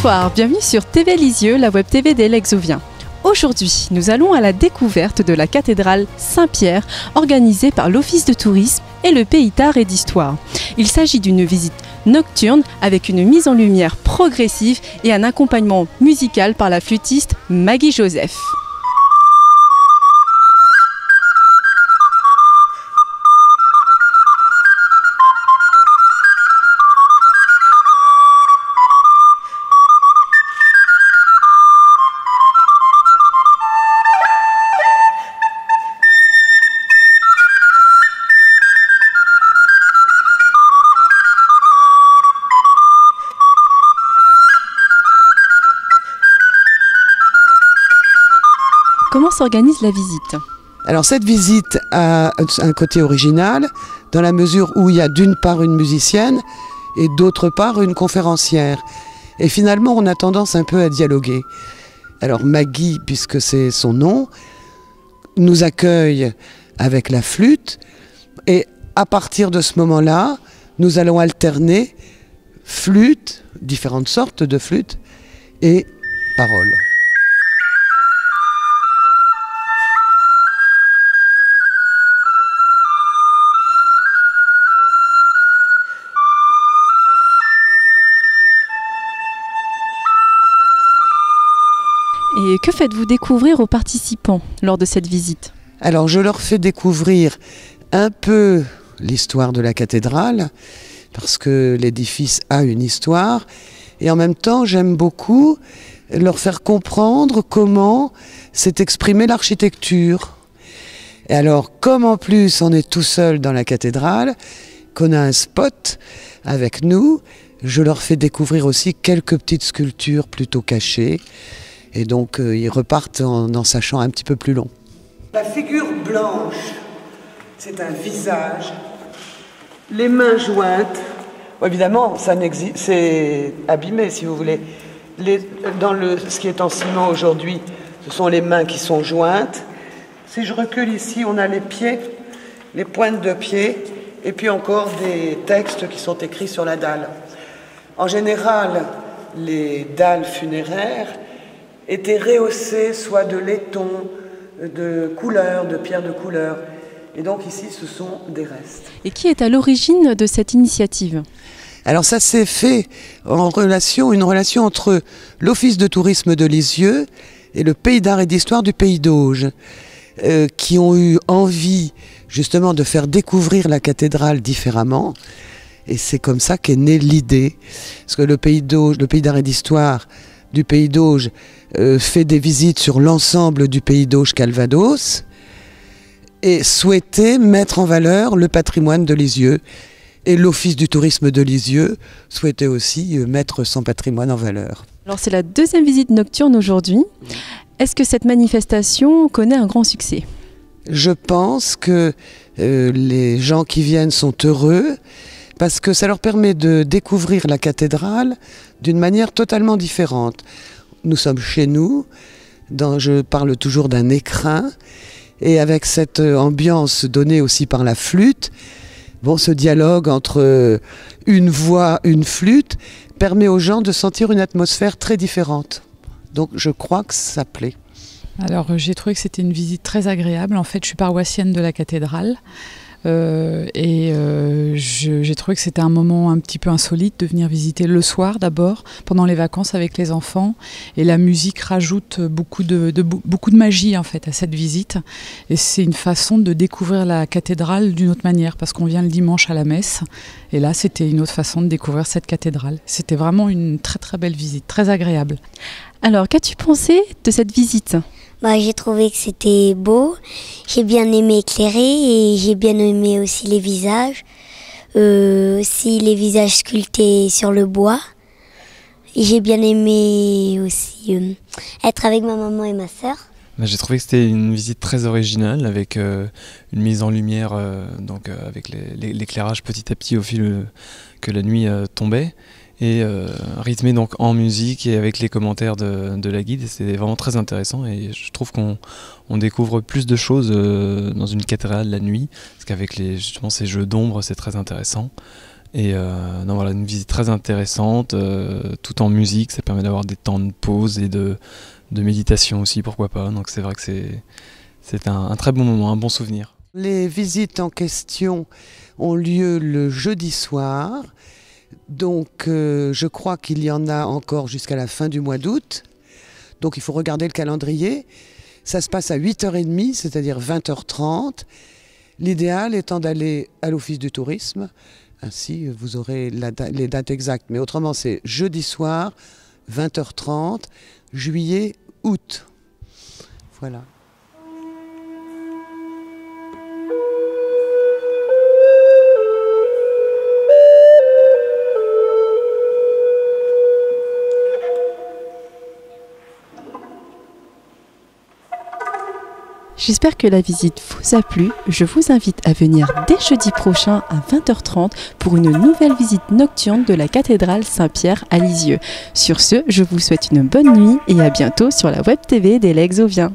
Bonsoir, bienvenue sur TV Lisieux, la web TV des Lexoviens. Aujourd'hui, nous allons à la découverte de la cathédrale Saint-Pierre, organisée par l'Office de tourisme et le Pays d'art et d'histoire. Il s'agit d'une visite nocturne avec une mise en lumière progressive et un accompagnement musical par la flûtiste Maggie Joseph. Comment s'organise la visite? Alors cette visite a un côté original dans la mesure où il y a d'une part une musicienne et d'autre part une conférencière. Et finalement on a tendance un peu à dialoguer. Alors Maggie, puisque c'est son nom, nous accueille avec la flûte et à partir de ce moment-là, nous allons alterner flûte, différentes sortes de flûtes et paroles. Et que faites-vous découvrir aux participants lors de cette visite? Alors je leur fais découvrir un peu l'histoire de la cathédrale, parce que l'édifice a une histoire, et en même temps j'aime beaucoup leur faire comprendre comment s'est exprimée l'architecture. Et alors comme en plus on est tout seul dans la cathédrale, qu'on a un spot avec nous, je leur fais découvrir aussi quelques petites sculptures plutôt cachées. Et donc ils repartent en sachant un petit peu plus long. La figure blanche, c'est un visage. Les mains jointes. Évidemment, c'est abîmé si vous voulez. Ce qui est en ciment aujourd'hui, ce sont les mains qui sont jointes. Si je recule ici, on a les pieds, les pointes de pied, et puis encore des textes qui sont écrits sur la dalle. En général, les dalles funéraires étaient rehaussées soit de laiton, de couleur, de pierre de couleur. Et donc ici, ce sont des restes. Et qui est à l'origine de cette initiative? Alors ça s'est fait en une relation entre l'Office de tourisme de Lisieux et le Pays d'art et d'histoire du Pays d'Auge, qui ont eu envie justement de faire découvrir la cathédrale différemment. Et c'est comme ça qu'est née l'idée. Parce que le Pays d'art et d'histoire du Pays d'Auge fait des visites sur l'ensemble du Pays d'Auge Calvados et souhaitait mettre en valeur le patrimoine de Lisieux. Et l'Office du tourisme de Lisieux souhaitait aussi mettre son patrimoine en valeur. Alors c'est la deuxième visite nocturne aujourd'hui. Est-ce que cette manifestation connaît un grand succès? Je pense que les gens qui viennent sont heureux parce que ça leur permet de découvrir la cathédrale d'une manière totalement différente. Nous sommes chez nous, je parle toujours d'un écrin, et avec cette ambiance donnée aussi par la flûte, ce dialogue entre une voix, une flûte, permet aux gens de sentir une atmosphère très différente. Donc je crois que ça plaît. Alors j'ai trouvé que c'était une visite très agréable. En fait, je suis paroissienne de la cathédrale. J'ai trouvé que c'était un moment un petit peu insolite de venir visiter le soir d'abord, pendant les vacances avec les enfants. Et la musique rajoute beaucoup de magie en fait à cette visite. Et c'est une façon de découvrir la cathédrale d'une autre manière, parce qu'on vient le dimanche à la messe. Et là, c'était une autre façon de découvrir cette cathédrale. C'était vraiment une très très belle visite, très agréable. Alors, qu'as-tu pensé de cette visite? J'ai trouvé que c'était beau, j'ai bien aimé éclairer et j'ai bien aimé aussi les visages, aussi les visages sculptés sur le bois. Et j'ai bien aimé aussi être avec ma maman et ma sœur. J'ai trouvé que c'était une visite très originale avec une mise en lumière, avec l'éclairage petit à petit au fil que la nuit tombait. Et rythmé donc en musique et avec les commentaires de la guide. C'était vraiment très intéressant et je trouve qu'on découvre plus de choses dans une cathédrale la nuit, parce qu'avec justement ces jeux d'ombre c'est très intéressant. Et non, voilà, une visite très intéressante, tout en musique, ça permet d'avoir des temps de pause et de méditation aussi, pourquoi pas. Donc c'est vrai que c'est un très bon moment, un bon souvenir. Les visites en question ont lieu le jeudi soir, donc je crois qu'il y en a encore jusqu'à la fin du mois d'août. Donc il faut regarder le calendrier. Ça se passe à 8h30, c'est-à-dire 20h30. L'idéal étant d'aller à l'office du tourisme. Ainsi, vous aurez les dates exactes. Mais autrement, c'est jeudi soir, 20h30, juillet, août. Voilà. J'espère que la visite vous a plu. Je vous invite à venir dès jeudi prochain à 20h30 pour une nouvelle visite nocturne de la cathédrale Saint-Pierre à Lisieux. Sur ce, je vous souhaite une bonne nuit et à bientôt sur la web TV des L'Exovien.